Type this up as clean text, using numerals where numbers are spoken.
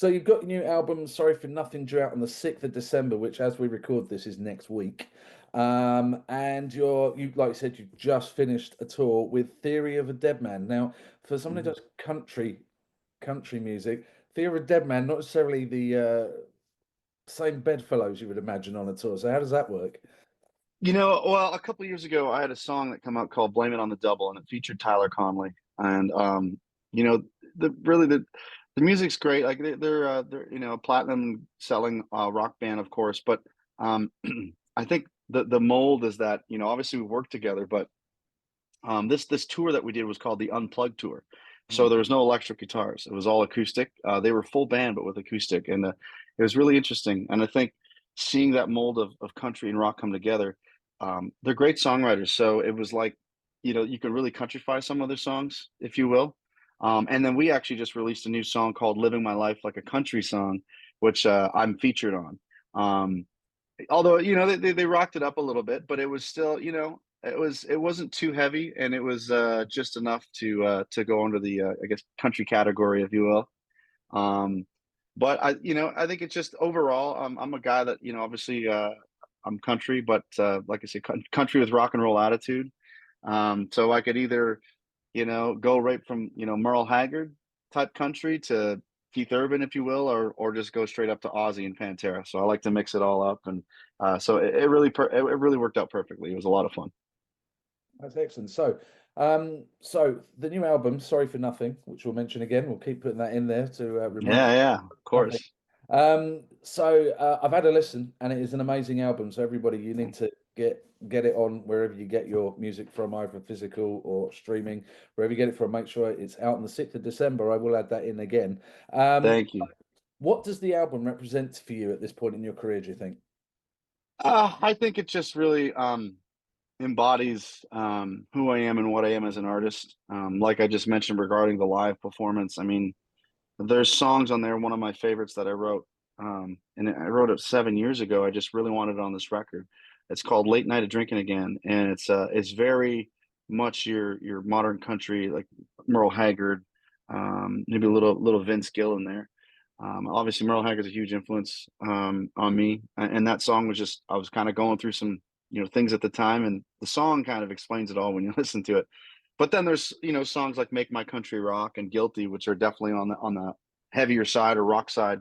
So you've got your new album, Sorry for Nothing, due out on the 6th of December, which as we record this is next week. And you like I said, you've just finished a tour with Theory of a Dead Man. Now, for someone who Mhm. does country music, Theory of a Dead Man, not necessarily the same bedfellows you would imagine on a tour. So how does that work? Well, a couple years ago, I had a song that come out called "Blame It on the Double," and it featured Tyler Conley. And you know, the music's great. Like they're a platinum selling rock band, of course. But um, I think the mold is that obviously we worked together, but this tour that we did was called the Unplugged Tour. So Mm. there was no electric guitars; it was all acoustic. They were full band, but with acoustic, and it was really interesting. And I think seeing that mold of country and rock come together, they're great songwriters. So it was like, you can really countrify some of their songs, if you will. And then we actually just released a new song called "Living My Life Like a Country Song," which I'm featured on. Um, Although, they rocked it up a little bit, but it was still, it wasn't too heavy, and it was just enough to go under the I guess country category, if you will. Um, but I think it's just overall, I'm a guy that obviously I'm country, but like I said, country with rock and roll attitude. So I could either go right from Merle Haggard type country to Keith Urban, if you will, or just go straight up to Ozzy and Pantera. So I like to mix it all up, and so it really worked out perfectly. It was a lot of fun. That's excellent. So the new album, Sorry for Nothing, which we'll mention again, we'll keep putting that in there to remind Yeah, yeah, of nothing. course. I've had a listen, and it is an amazing album. So everybody, you need to get it on wherever you get your music from, either physical or streaming, wherever you get it from. Make sure it's out on the 6th of December. I will add that in again. Um, Thank you. what does the album represent for you at this point in your career? Do you think? I think it just really embodies who I am and what I am as an artist. Like I just mentioned regarding the live performance. I mean, there's songs on there. One of my favorites that I wrote, and I wrote it 7 years ago. I just really wanted it on this record. It's called "Late Night of Drinking Again," and it's very much your modern country, like Merle Haggard, maybe a little Vince Gill in there. Obviously, Merle Haggard's a huge influence on me, and that song was just I was kind of going through some things at the time, and the song kind of explains it all when you listen to it. But then there's songs like "Make My Country Rock" and "Guilty," which are definitely on the heavier side or rock side.